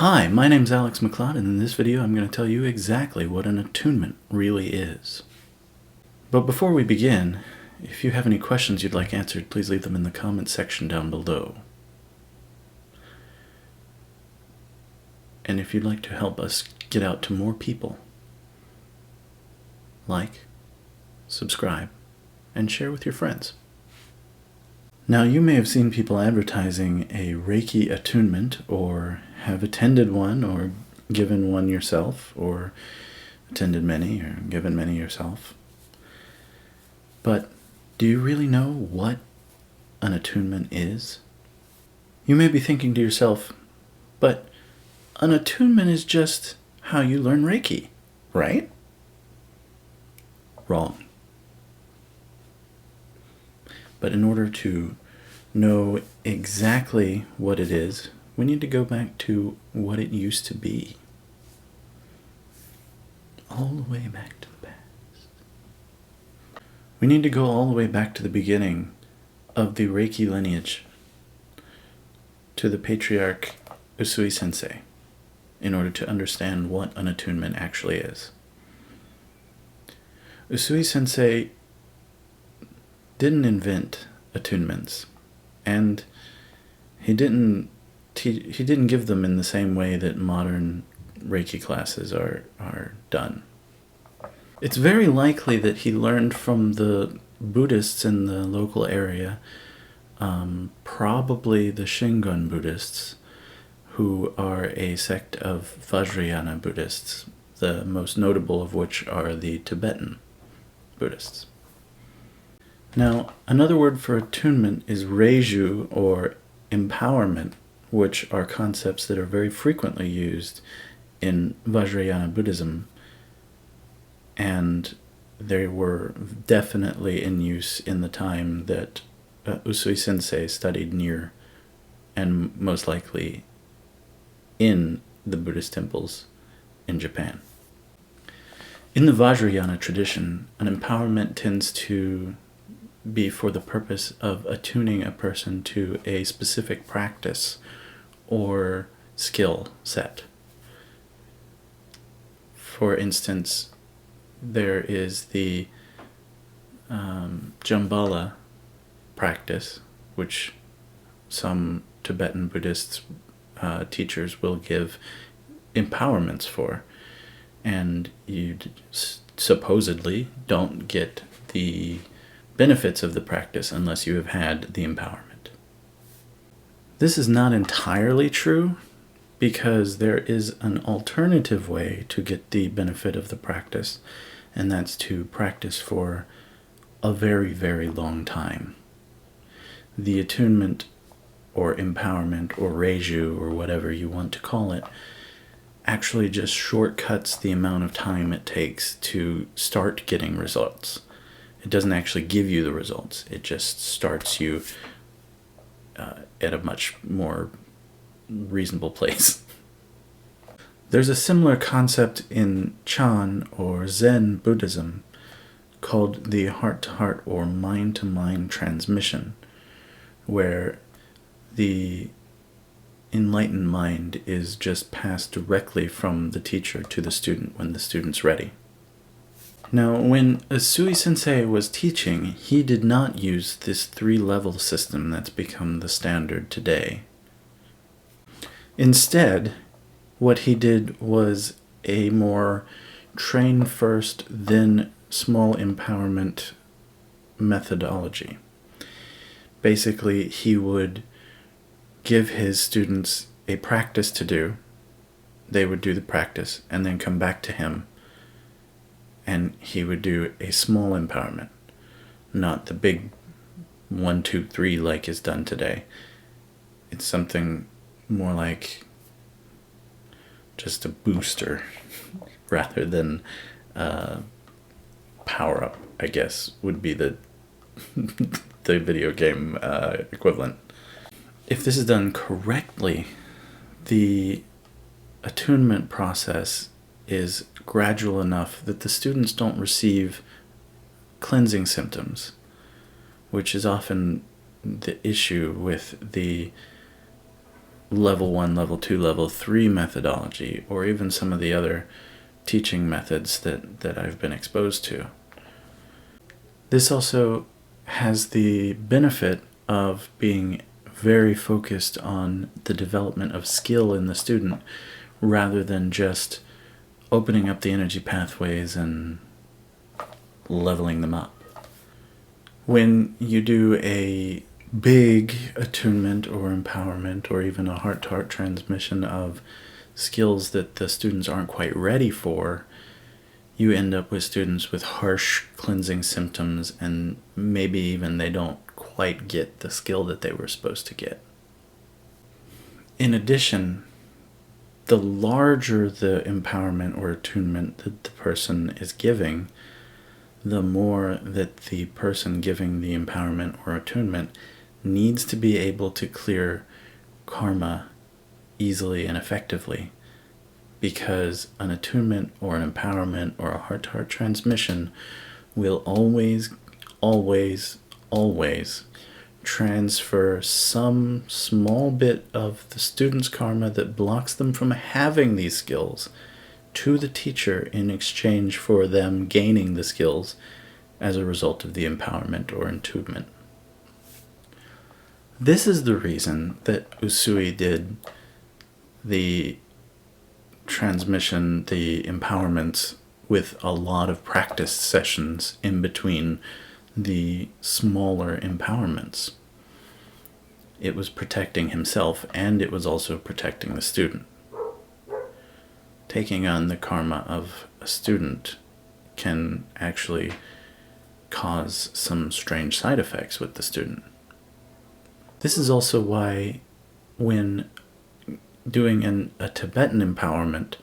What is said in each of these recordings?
Hi, my name's Alex McLeod, and in this video I'm going to tell you exactly what an attunement really is. But before we begin, if you have any questions you'd like answered, please leave them in the comments section down below. And if you'd like to help us get out to more people, like, subscribe, and share with your friends. Now, you may have seen people advertising a Reiki attunement, or have attended one, or given one yourself, or attended many, or given many yourself. But do you really know what an attunement is? You may be thinking to yourself, but an attunement is just how you learn Reiki, right? Wrong. But in order to know exactly what it is, we need to go back to what it used to be. All the way back to the past. We need to go all the way back to the beginning of the Reiki lineage, to the patriarch Usui Sensei, in order to understand what an attunement actually is. Usui Sensei didn't invent attunements, and he didn't give them in the same way that modern Reiki classes are done. It's very likely that he learned from the Buddhists in the local area, probably the Shingon Buddhists, who are a sect of Vajrayana Buddhists, the most notable of which are the Tibetan Buddhists. Now, another word for attunement is Reiju, or empowerment, which are concepts that are very frequently used in Vajrayana Buddhism, and they were definitely in use in the time that Usui Sensei studied near, and most likely in, the Buddhist temples in Japan. In the Vajrayana tradition, an empowerment tends to be for the purpose of attuning a person to a specific practice or skill set. For instance, there is the Jambala practice, which some Tibetan Buddhist teachers will give empowerments for, and you supposedly don't get the benefits of the practice unless you have had the empowerment. This is not entirely true, because there is an alternative way to get the benefit of the practice, and that's to practice for a very, very long time. The attunement or empowerment or Reiju, or whatever you want to call it, actually just shortcuts the amount of time it takes to start getting results. It doesn't actually give you the results. It just starts you at a much more reasonable place. There's a similar concept in Chan or Zen Buddhism called the heart-to-heart or mind-to-mind transmission, where the enlightened mind is just passed directly from the teacher to the student when the student's ready. Now, when Usui Sensei was teaching, he did not use this three-level system that's become the standard today. Instead, what he did was a more train first, then small empowerment methodology. Basically, he would give his students a practice to do. They would do the practice and then come back to him, and he would do a small empowerment, not the big 1, 2, 3 like is done today. It's something more like just a booster rather than power up, I guess, would be the the video game equivalent. If this is done correctly, the attunement process is gradual enough that the students don't receive cleansing symptoms, which is often the issue with the level 1, level 2, level 3 methodology, or even some of the other teaching methods that I've been exposed to. This also has the benefit of being very focused on the development of skill in the student rather than just opening up the energy pathways and leveling them up. When you do a big attunement or empowerment or even a heart-to-heart transmission of skills that the students aren't quite ready for, you end up with students with harsh cleansing symptoms, and maybe even they don't quite get the skill that they were supposed to get. In addition, the larger the empowerment or attunement that the person is giving, the more that the person giving the empowerment or attunement needs to be able to clear karma easily and effectively, because an attunement or an empowerment or a heart-to-heart transmission will always transfer some small bit of the student's karma that blocks them from having these skills to the teacher in exchange for them gaining the skills as a result of the empowerment or attunement. This is the reason that Usui did the transmission, the empowerments, with a lot of practice sessions in between the smaller empowerments. It was protecting himself, and it was also protecting the student. Taking on the karma of a student can actually cause some strange side effects with the student. This is also why when doing a Tibetan empowerment,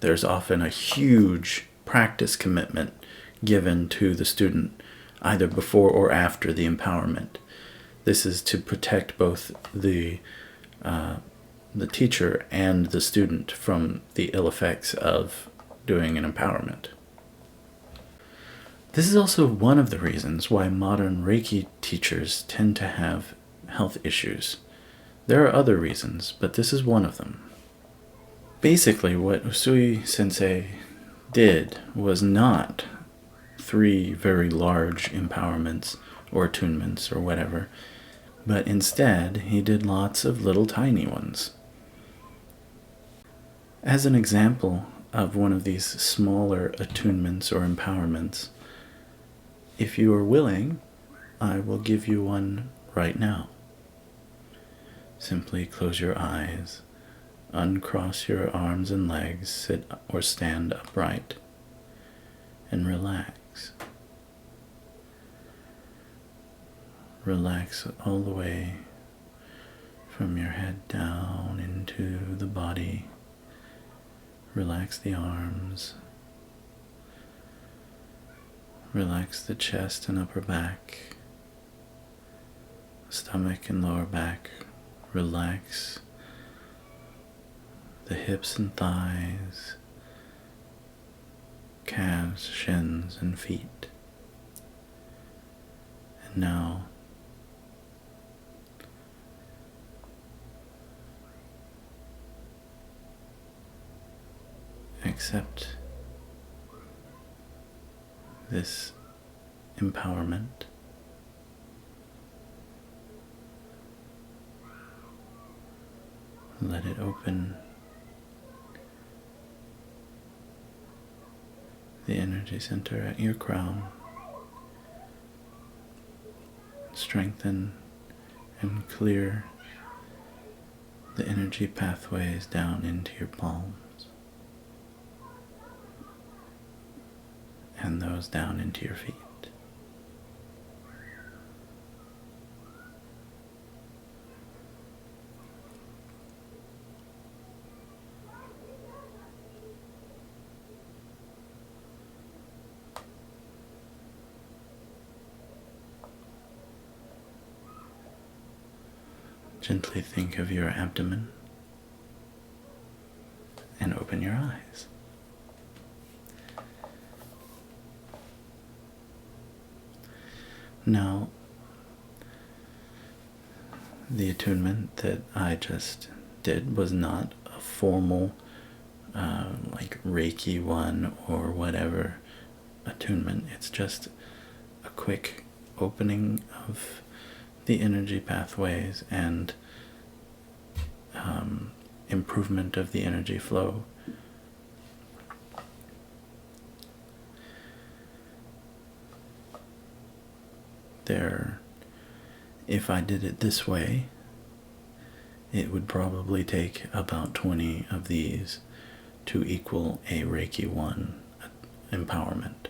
there's often a huge practice commitment given to the student, either before or after the empowerment. This is to protect both the teacher and the student from the ill effects of doing an empowerment. This is also one of the reasons why modern Reiki teachers tend to have health issues. There are other reasons, but this is one of them. Basically, what Usui Sensei did was not 3 very large empowerments or attunements or whatever, but instead he did lots of little tiny ones. As an example of one of these smaller attunements or empowerments, if you are willing, I will give you one right now. Simply close your eyes, uncross your arms and legs, sit or stand upright, and relax. Relax all the way from your head down into the body. Relax the arms. Relax the chest and upper back, stomach and lower back. Relax the hips and thighs, calves, shins, and feet. And now, accept this empowerment. Let it open the energy center at your crown. Strengthen and clear the energy pathways down into your palms and those down into your feet. Gently think of your abdomen and open your eyes. Now, the attunement that I just did was not a formal, like Reiki 1 or whatever attunement. It's just a quick opening of the energy pathways and improvement of the energy flow. If I did it this way, it would probably take about 20 of these to equal a Reiki 1 empowerment.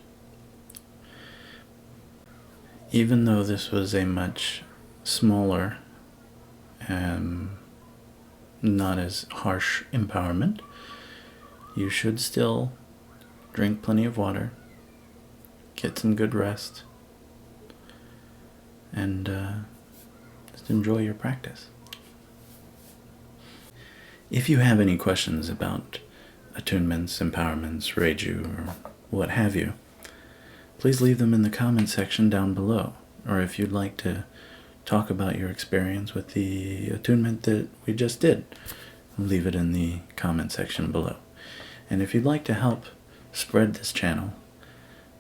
Even though this was a much smaller, not as harsh empowerment, you should still drink plenty of water, get some good rest, and just enjoy your practice. If you have any questions about attunements, empowerments, Reiju, or what have you, please leave them in the comment section down below. Or if you'd like to talk about your experience with the attunement that we just did, leave it in the comment section below. And if you'd like to help spread this channel,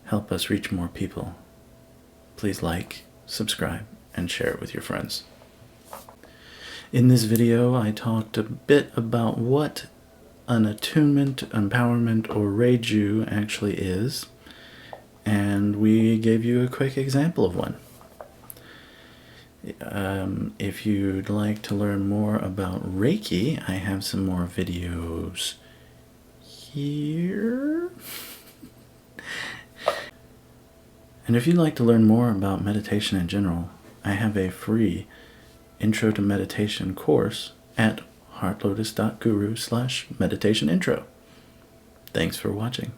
help us reach more people, please like, subscribe, and share it with your friends. In this video, I talked a bit about what an attunement, empowerment, or Reiju actually is, and we gave you a quick example of one. If you'd like to learn more about Reiki, I have some more videos here. And if you'd like to learn more about meditation in general, I have a free Intro to Meditation course at heartlotus.guru/meditation intro. Thanks for watching.